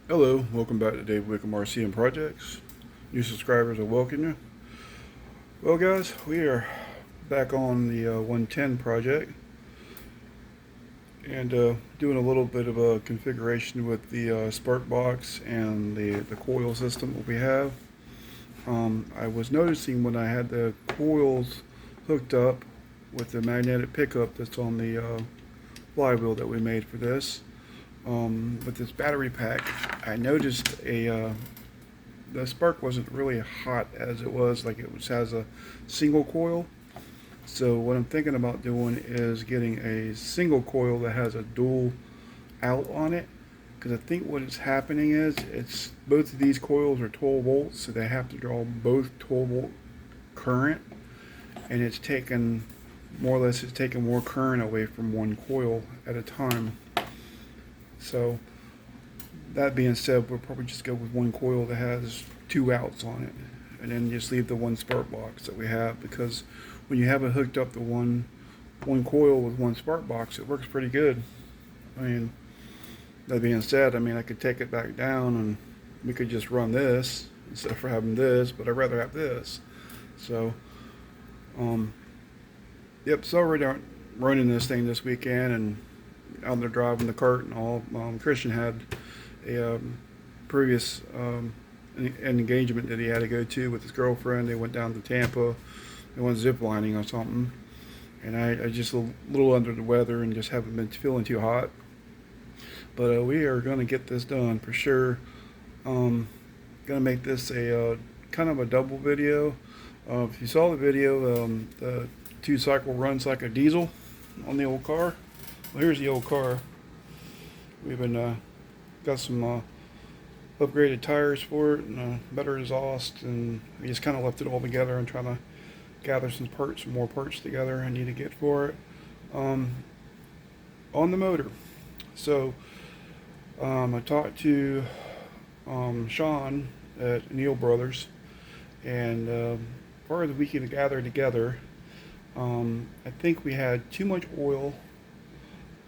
Hello, welcome back to Dave Wickham RCM Projects. New subscribers, I welcome you. Well, guys, we are back on the 110 project and doing a little bit of a configuration with the spark box and the coil system that we have. I was noticing when I had the coils hooked up with the magnetic pickup that's on the flywheel that we made for this. With this battery pack, I noticed the spark wasn't really hot as it was like it was has a single coil. So what I'm thinking about doing is getting a single coil that has a dual out on it, because I think what is happening is it's both of these coils are 12 volts, so they have to draw both 12 volt current, and it's taking more or less it's taking more current away from one coil at a time. So that being said, we'll probably just go with one coil that has two outs on it, and then just leave the one spark box that we have, because when you have it hooked up to one coil with one spark box, it works pretty good. I mean, that being said, I could take it back down and we could just run this instead of having this, but I'd rather have this. So, yep, so we're running this thing this weekend and out there driving the cart and all. Christian had a previous an engagement that he had to go to with his girlfriend. They went down to Tampa. They went ziplining or something. And I just a little under the weather and just haven't been feeling too hot. But we are going to get this done for sure. Going to make this a kind of a double video. If you saw the video, the 2-cycle runs like a diesel on the old car. Well, here's the old car. We've been got some upgraded tires for it and better exhaust, and we just kind of left it all together and trying to gather some more parts together I need to get for it on the motor. So I talked to Sean at Neil Brothers, and part of the weekend gathered together. I think we had too much oil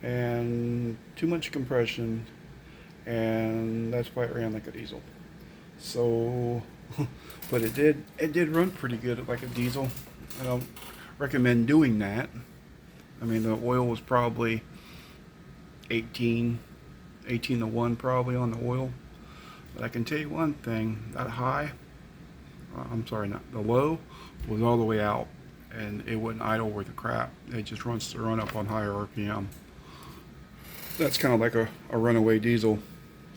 and too much compression, and that's why it ran like a diesel. So, but it did run pretty good like a diesel. I don't recommend doing that. I mean, the oil was probably 18 to 1 probably on the oil. But I can tell you one thing, that high, I'm sorry, not the low, was all the way out, and it wouldn't idle worth a crap. It just runs to run up on higher RPM. That's kind of like a runaway diesel.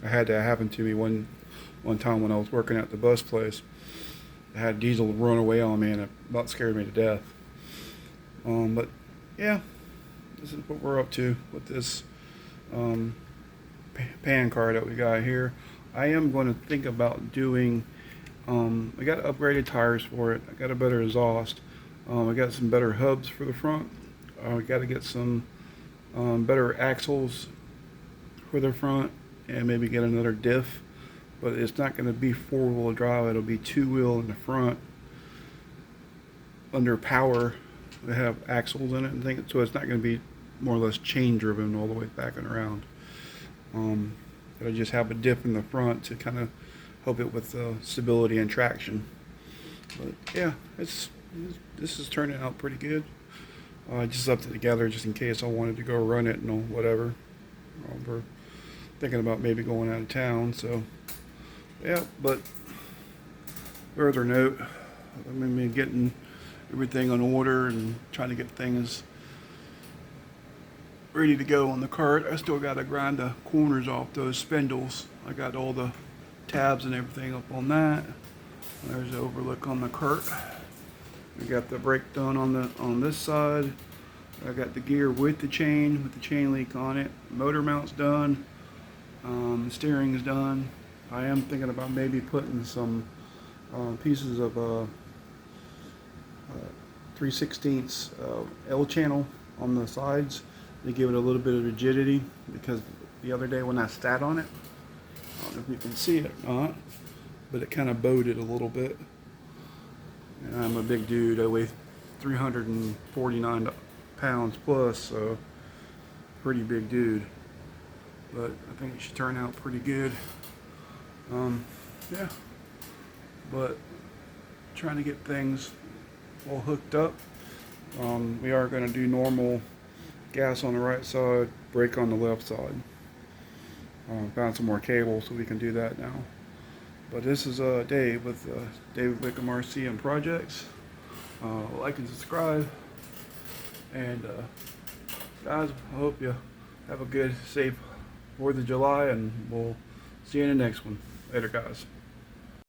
I had that happen to me one time when I was working at the bus place. I had diesel run away on me, and it about scared me to death. But yeah, this is what we're up to with this pan car that we got here. I am going to think about doing. I got upgraded tires for it. I got a better exhaust. I got some better hubs for the front. I got to get some better axles for the front, and maybe get another diff. But it's not going to be 4-wheel drive. It'll be 2-wheel in the front under power. They have axles in it and things, so it's not going to be more or less chain driven all the way back and around. It'll just have a diff in the front to kind of help it with stability and traction. But yeah, this is turning out pretty good. I just left it together just in case I wanted to go run it and whatever. We're thinking about maybe going out of town, so yeah. But further note, I'm getting everything on order and trying to get things ready to go on the cart. I still got to grind the corners off those spindles. I got all the tabs and everything up on that. There's the overlook on the cart. I got the brake done on this side. I got the gear with the chain leak on it. Motor mount's done. Steering is done. I am thinking about maybe putting some pieces of 3/16 L channel on the sides to give it a little bit of rigidity, because the other day when I sat on it, I don't know if you can see it or not, but it kind of bowed it a little bit. And I'm a big dude. I weigh 349 pounds plus, so pretty big dude. But I think it should turn out pretty good. Yeah, but trying to get things all hooked up. We are going to do normal gas on the right side, brake on the left side. Found some more cable so we can do that now. But this is Dave with David Wickham RC and Projects. Like and subscribe. And guys, I hope you have a good, safe 4th of July, and we'll see you in the next one. Later, guys.